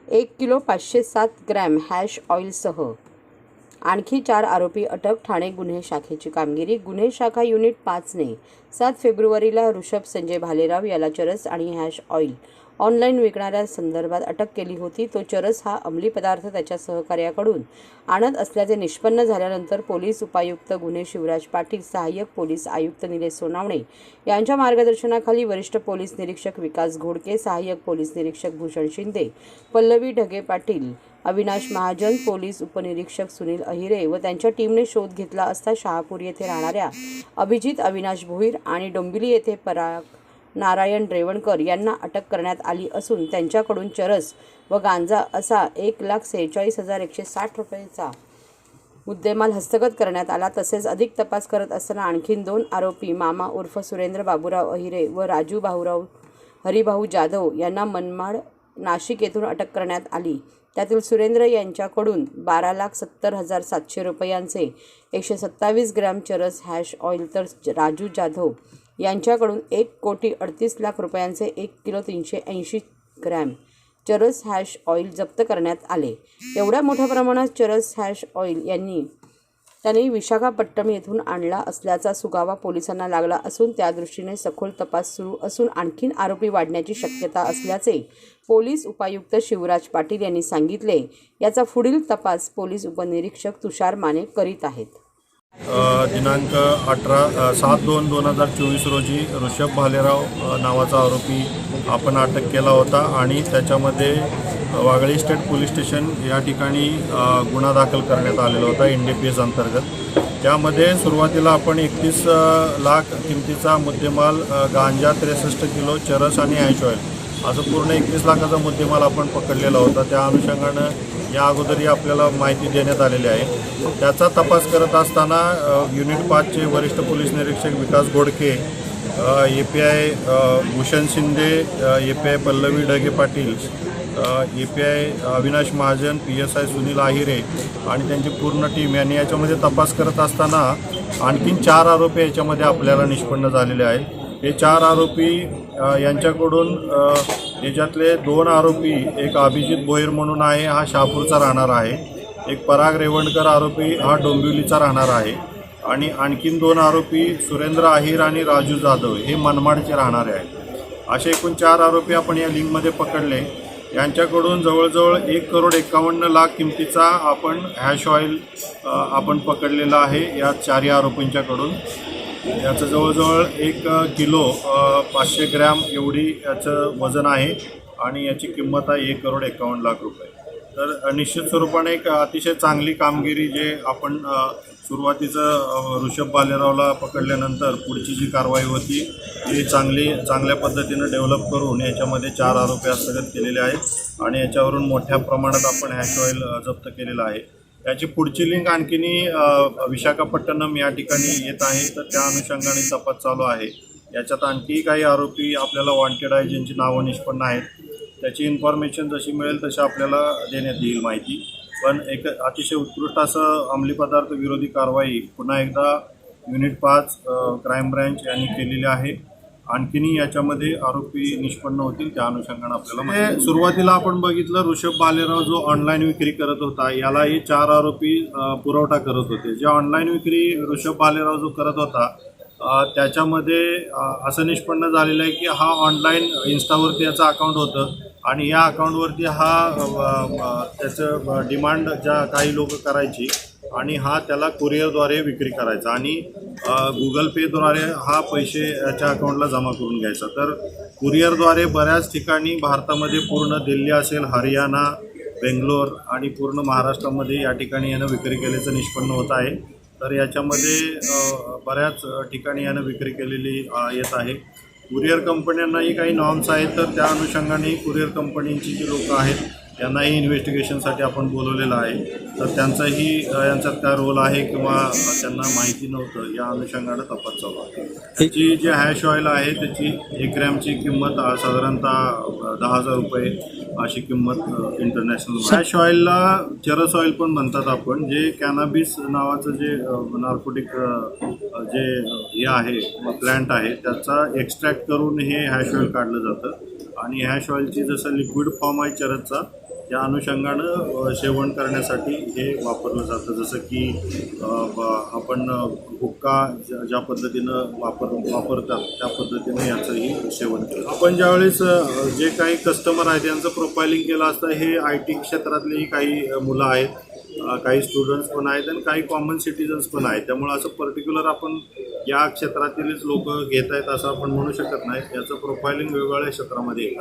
1 kilo 507 gram hash ऑइलसह आणखी 4 आरोपी अटक. ठाणे गुन्हे शाखेची कामगिरी. गुन्हे शाखा युनिट 5ने 7 फेब्रुवारीला ऋषभ संजय भालेराव याला चरस आणि हॅश ऑइल ऑनलाईन विकणाऱ्या संदर्भात अटक केली होती. तो चरस हा अंमली पदार्थ त्याच्या सहकार्याकडून आणत असल्याचे निष्पन्न झाल्यानंतर पोलीस उपायुक्त गुन्हे शिवराज पाटील, सहाय्यक पोलीस आयुक्त निलेश सोनावणे यांच्या मार्गदर्शनाखाली वरिष्ठ पोलीस निरीक्षक विकास घोडके, सहाय्यक पोलीस निरीक्षक भूषण शिंदे, पल्लवी ढगे पाटील, अविनाश महाजन, पोलीस उपनिरीक्षक सुनील अहिरे व त्यांच्या टीमने शोध घेतला असता शहापूर येथे राहणाऱ्या अभिजित अविनाश भोईर आणि डोंबिवली येथे पराग नारायण रेवणकर यांना अटक करण्यात आली असून त्यांच्याकडून चरस व गांजा असा 1,46,160 रुपयेचा मुद्देमाल हस्तगत करण्यात आला. तसेच अधिक तपास करत असताना आणखीन 2 आरोपी मामा उर्फ सुरेंद्र बाबूराव अहिरे व राजू हरिभाऊ जाधव यांना मनमाड, नाशिक येथून अटक करण्यात आली. त्यातील सुरेंद्र यांच्याकडून 12,70,700 रुपयांचे 127 ग्रॅम चरस हॅश ऑइल तर राजू जाधव यांच्याकडून 1,38,00,000 रुपयांचे 1 किलो 380 ग्रॅम चरस हॅश ऑइल जप्त करण्यात आले. एवढ्या मोठ्या प्रमाणात चरस हॅश ऑइल त्यांनी विशाखापट्टणम येथून आणला असल्याचा सुगावा पोलिसांना लागला असून त्यादृष्टीने सखोल तपास सुरू असून आणखीन आरोपी वाढण्याची शक्यता असल्याचे पोलीस उपायुक्त शिवराज पाटील यांनी सांगितले. याचा पुढील तपास पोलीस उपनिरीक्षक तुषार माने करीत आहेत. दिनांक 7/2/2024 रोजी ऋषभ भालेराव नावाचा आरोपी आपण अटक केला होता आणि त्याच्यामध्ये वागळी स्टेट पोलीस स्टेशन या ठिकाणी गुन्हा दाखल करण्यात आलेला होता NDPS अंतर्गत. त्यामध्ये सुरुवातीला आपण 31 लाख किमतीचा मुद्देमाल गांजा, 63 किलो चरस आणि हॅश ऑइल असं पूर्ण 31 लाखाचा मुद्देमाल आपण पकडलेला होता. त्या अनुषंगानं या अगोदरही आपल्याला माहिती देण्यात आलेली आहे. त्याचा तपास करत असताना युनिट 5चे वरिष्ठ पोलीस निरीक्षक विकास Ghodke, API Bhushan Shinde, API Pallavi Dhage Patil, API Avinash Mahajan, PSI Sunil Ahire आणि त्यांची पूर्ण टीम यांनी याच्यामध्ये तपास करत असताना आणखीन 4 आरोपी याच्यामध्ये आपल्याला निष्पन्न झालेले आहेत. हे 4 आरोपी यांच्याकडून याच्यातले 2 आरोपी, एक अभिजित भोईर म्हणून आहे, हा शहापूरचा राहणार आहे. एक पराग रेवणकर आरोपी हा डोंबिवलीचा राहणार आहे आणि आणखीन 2 आरोपी सुरेंद्र अहिर आणि राजू जाधव हे मनमाडचे राहणारे आहेत. असे एकूण 4 आरोपी आपण या लिंकमध्ये पकडले. यांच्याकडून जवळजवळ 1,51,00,000 किमतीचा आपण हॅश ऑइल आपण पकडलेला आहे या 4 आरोपींच्याकडून. याचं जवळजवळ 1 किलो 500 ग्रॅम एवढी याचं वजन आहे आणि याची किंमत आहे 1,51,00,000 रुपये. तर निश्चित स्वरूपाने एक अतिशय चांगली कामगिरी जे आपण सुरुवातीचं ऋषभ भालेरावला पकडल्यानंतर पुढची जी कारवाई होती ती चांगल्या पद्धतीनं डेव्हलप करून याच्यामध्ये 4 आरोपी हस्तगत केलेले आहेत आणि याच्यावरून मोठ्या प्रमाणात आपण हॅश ऑइल जप्त केलेलं आहे. याची पुढची लिंक आणखीनही विशाखापट्टणम या ठिकाणी येत आहे, तर त्या अनुषंगाने तपास चालू आहे. याच्यात आणखी काही आरोपी आपल्याला वॉन्टेड आहे ज्यांची नावं निष्पन्न आहेत. त्याची इन्फॉर्मेशन जशी मिळेल तशी आपल्याला देण्यात येईल माहिती. पण एक अतिशय उत्कृष्ट असं अंमली पदार्थ विरोधी कारवाई पुन्हा एकदा युनिट 5 क्राईम ब्रँच यांनी केलेली आहे. आणखीनही याच्यामध्ये आरोपी निष्पन्न होतील त्या अनुषंगाने आपल्याला सुरुवातीला आपण बघितलं ऋषभ भालेराव जो ऑनलाईन विक्री करत होता यालाही 4 आरोपी पुरवठा करत होते. जे ऑनलाईन विक्री ऋषभ भालेराव जो करत होता त्याच्यामध्ये असं निष्पन्न झालेलं आहे की हा ऑनलाईन इन्स्टावरती याचं अकाउंट होतं आणि या अकाउंटवरती हा त्याचं डिमांड ज्या काही लोक करायची आणि हा त्याला कुरिअरद्वारे विक्री करायचा आणि गुगल पेद्वारे हा पैसे याच्या अकाउंटला जमा करून घ्यायचा. तर कुरिअरद्वारे बऱ्याच ठिकाणी भारतामध्ये पूर्ण दिल्ली असेल, हरियाणा, बेंगलोर आणि पूर्ण महाराष्ट्रामध्ये या ठिकाणी यानं विक्री केल्याचं निष्पन्न होत आहे. तर याच्यामध्ये बऱ्याच ठिकाणी यानं विक्री केलेली येत आहे. कुरिअर कंपन्यांनाही काही नॉर्म्स आहेत, तर त्या अनुषंगाने कुरिअर कंपनीची जी लोकं आहेत त्यांनाही इन्व्हेस्टिगेशनसाठी आपण बोलवलेलं आहे. तर त्यांचाही यांच्यात काय रोल आहे किंवा त्यांना माहिती नव्हतं या अनुषंगाने तपास चालू आहे. त्याची जे हॅश ऑइल आहे त्याची 1 ग्रॅमची किंमत साधारणतः 10,000 रुपये अशी किंमत इंटरनॅशनल. हॅश ऑइलला चरस ऑइल पण म्हणतात आपण. जे कॅनाबिस नावाचं जे नार्कोटिक जे हे आहे प्लॅन्ट आहे त्याचा एक्स्ट्रॅक्ट करून हे हॅश ऑइल काढलं जातं आणि हॅश ऑइलची जसं लिक्विड फॉर्म आहे चरसचा या अनुषंगानं सेवन करण्यासाठी हे वापरलं जातं. जसं की आपण हुक्का ज्या पद्धतीनं वापरतात त्या पद्धतीनं याचंही सेवन केलं. आपण ज्यावेळेस जे काही कस्टमर आहेत यांचं प्रोफायलिंग केलं असतं. हे IT क्षेत्रातलेही काही मुलं आहेत, काही स्टुडंट्स पण आहेत आणि काही कॉमन सिटिझन्स पण आहेत. त्यामुळे असं पर्टिक्युलर आपण या क्षेत्रातीलच लोक घेत आहेत असं आपण म्हणू शकत नाही. याचं प्रोफायलिंग वेगवेगळ्या क्षेत्रामध्ये